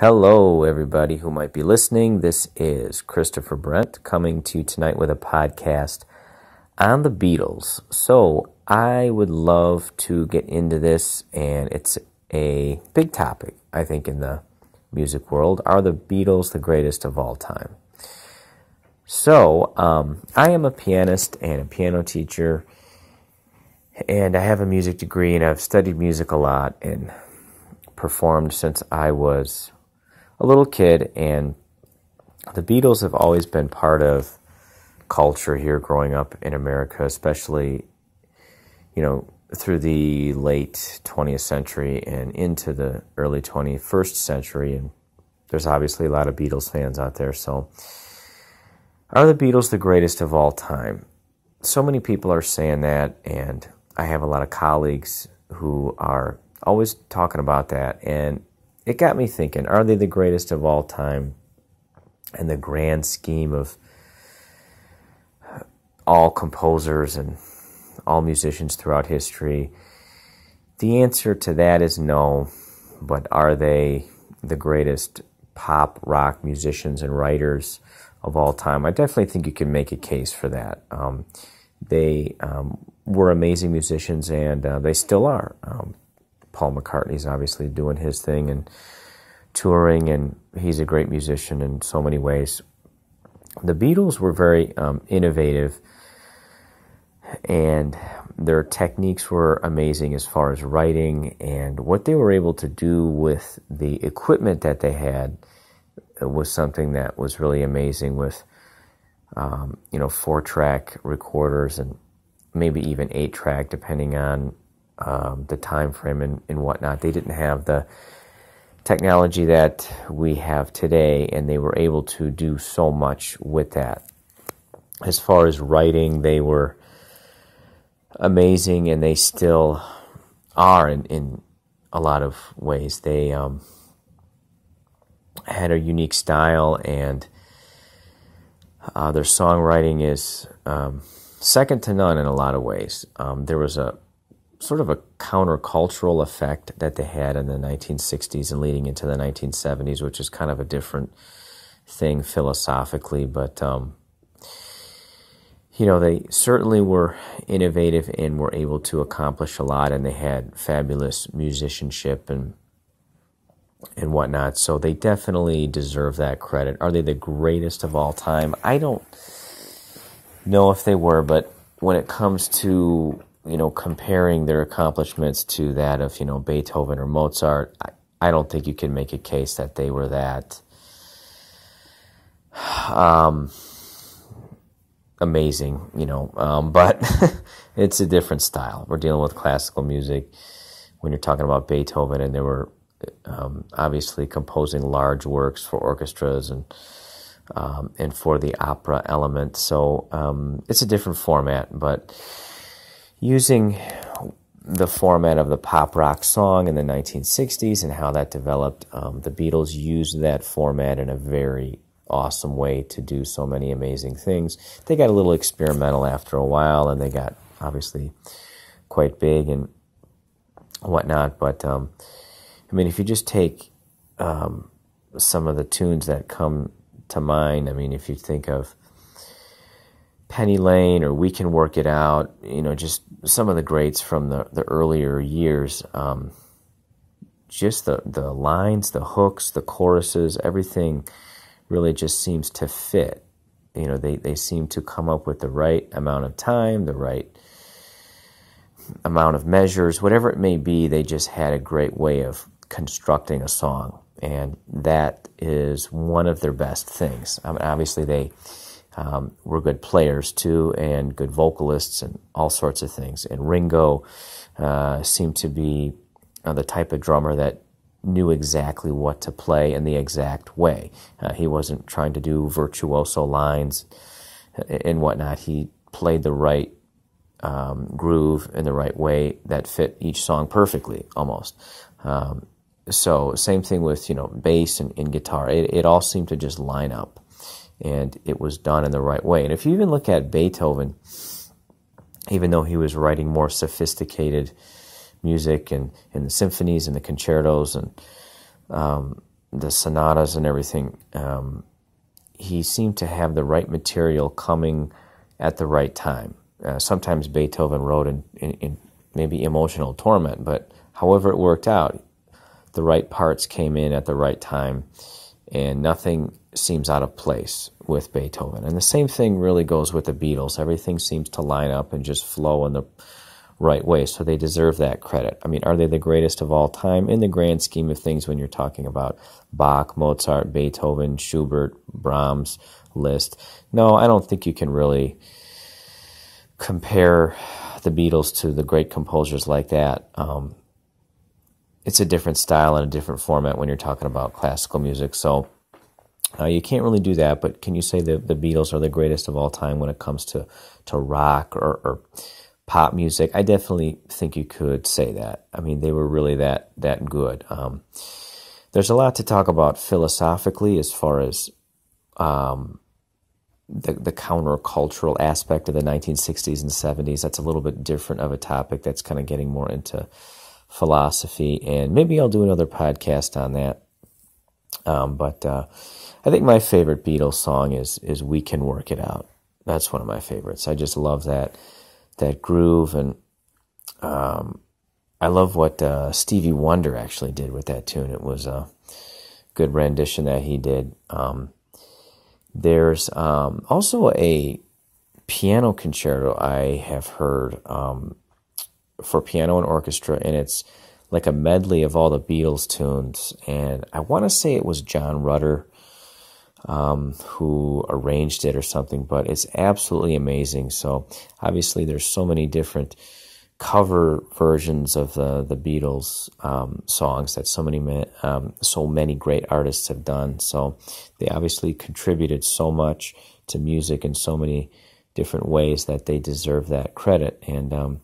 Hello, everybody who might be listening. This is Christopher Brent coming to you tonight with a podcast on the Beatles. So I would love to get into this, and it's a big topic, I think, in the music world. Are the Beatles the greatest of all time? So I am a pianist and a piano teacher, and I have a music degree, and I've studied music a lot and performed since I was a little kid, and the Beatles have always been part of culture here growing up in America, especially, through the late 20th century and into the early 21st century, and there's obviously a lot of Beatles fans out there. So, are the Beatles the greatest of all time? So many people are saying that, and I have a lot of colleagues who are always talking about that, and it got me thinking, are they the greatest of all time in the grand scheme of all composers and all musicians throughout history? The answer to that is no, but are they the greatest pop rock musicians and writers of all time? I definitely think you can make a case for that. They were amazing musicians, and they still are. Paul McCartney's obviously doing his thing and touring, and he's a great musician in so many ways. The Beatles were very innovative, and their techniques were amazing as far as writing, and what they were able to do with the equipment that they had was something that was really amazing with, 4-track recorders and maybe even 8-track, depending on the time frame and whatnot. They didn't have the technology that we have today, and they were able to do so much with that. As far as writing, they were amazing, and they still are in a lot of ways. They had a unique style, and their songwriting is second to none in a lot of ways. There was a sort of a countercultural effect that they had in the 1960s and leading into the 1970s, which is kind of a different thing philosophically, but they certainly were innovative and were able to accomplish a lot, and they had fabulous musicianship and whatnot, so they definitely deserve that credit. Are they the greatest of all time? I don't know if they were, but when it comes to comparing their accomplishments to that of, Beethoven or Mozart, I don't think you can make a case that they were that amazing, but it's a different style. We're dealing with classical music when you're talking about Beethoven, and they were obviously composing large works for orchestras and for the opera element. So it's a different format, but using the format of the pop rock song in the 1960s and how that developed, the Beatles used that format in a very awesome way to do so many amazing things. They got a little experimental after a while, and they got obviously quite big and whatnot. But if you just take some of the tunes that come to mind, if you think of Penny Lane or We Can Work It Out, just some of the greats from the earlier years, just the lines, the hooks, the choruses, everything really just seems to fit. They seem to come up with the right amount of time, the right amount of measures, whatever it may be. They just had a great way of constructing a song, and that is one of their best things. Obviously they were good players too, and good vocalists and all sorts of things. And Ringo seemed to be the type of drummer that knew exactly what to play in the exact way. He wasn't trying to do virtuoso lines and whatnot. He played the right groove in the right way that fit each song perfectly, almost. So same thing with bass and guitar. It all seemed to just line up, and it was done in the right way. And if you even look at Beethoven, even though he was writing more sophisticated music and the symphonies and the concertos and the sonatas and everything, he seemed to have the right material coming at the right time. Sometimes Beethoven wrote in maybe emotional torment, but however it worked out, the right parts came in at the right time, and nothing seems out of place with Beethoven. And the same thing really goes with the Beatles. Everything seems to line up and just flow in the right way, so they deserve that credit. I mean, are they the greatest of all time? In the grand scheme of things, when you're talking about Bach, Mozart, Beethoven, Schubert, Brahms, Liszt, no, I don't think you can really compare the Beatles to the great composers like that. It's a different style and a different format when you're talking about classical music, so you can't really do that. But can you say the Beatles are the greatest of all time when it comes to rock or pop music? I definitely think you could say that. I mean, they were really that good. There's a lot to talk about philosophically as far as the countercultural aspect of the 1960s and 70s. That's a little bit different of a topic. That's kind of getting more into philosophy, and maybe I'll do another podcast on that. But I think my favorite Beatles song is "We Can Work It Out." That's one of my favorites. I just love that groove, and I love what Stevie Wonder actually did with that tune. It was a good rendition that he did. There's also a piano concerto I have heard for piano and orchestra, and it's like a medley of all the Beatles tunes. And I want to say it was John Rutter who arranged it or something, but it's absolutely amazing. So obviously there's so many different cover versions of the Beatles songs that so many great artists have done. So they obviously contributed so much to music in so many different ways that they deserve that credit. And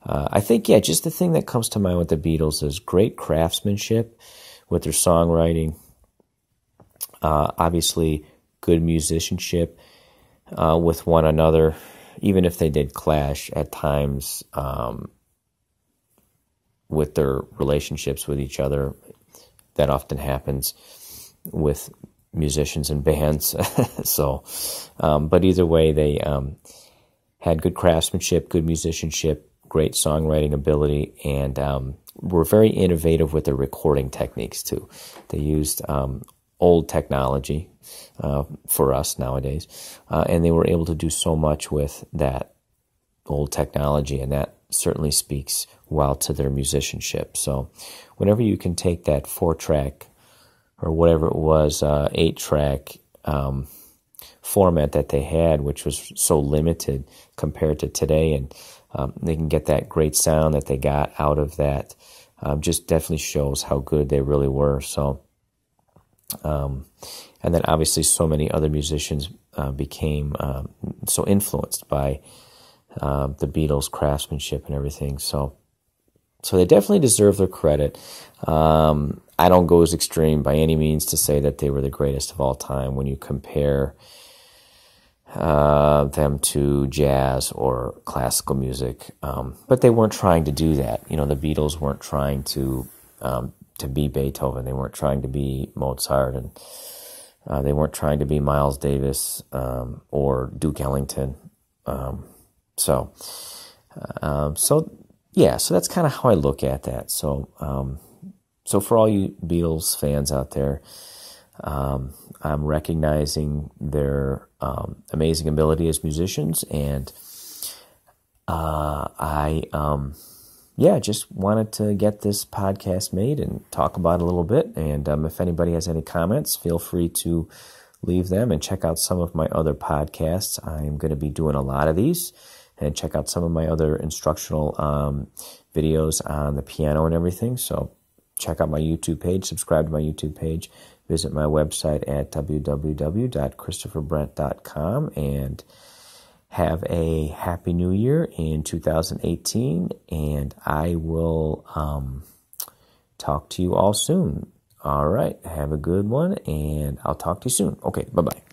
I think, just the thing that comes to mind with the Beatles is great craftsmanship with their songwriting. Obviously, good musicianship with one another, even if they did clash at times with their relationships with each other. That often happens with musicians and bands. So, but either way, they had good craftsmanship, good musicianship, great songwriting ability, and were very innovative with their recording techniques too. They used old technology for us nowadays, and they were able to do so much with that old technology, and that certainly speaks well to their musicianship. So whenever you can take that 4-track or whatever it was, 8-track format that they had, which was so limited compared to today, and they can get that great sound that they got out of that, just definitely shows how good they really were. So, and then obviously so many other musicians became so influenced by the Beatles' craftsmanship and everything. So they definitely deserve their credit. I don't go as extreme by any means to say that they were the greatest of all time when you compare them to jazz or classical music, but they weren't trying to do that. You know, the Beatles weren't trying to be Beethoven. They weren't trying to be Mozart, and they weren't trying to be Miles Davis or Duke Ellington. So that's kind of how I look at that. So for all you Beatles fans out there, I'm recognizing their amazing ability as musicians, and I just wanted to get this podcast made and talk about it a little bit. And if anybody has any comments, feel free to leave them and check out some of my other podcasts. I'm going to be doing a lot of these, and check out some of my other instructional videos on the piano and everything. So check out my YouTube page, subscribe to my YouTube page, visit my website at www.christopherbrent.com, and have a happy new year in 2018, and I will talk to you all soon. All right, have a good one, and I'll talk to you soon. Okay, bye-bye.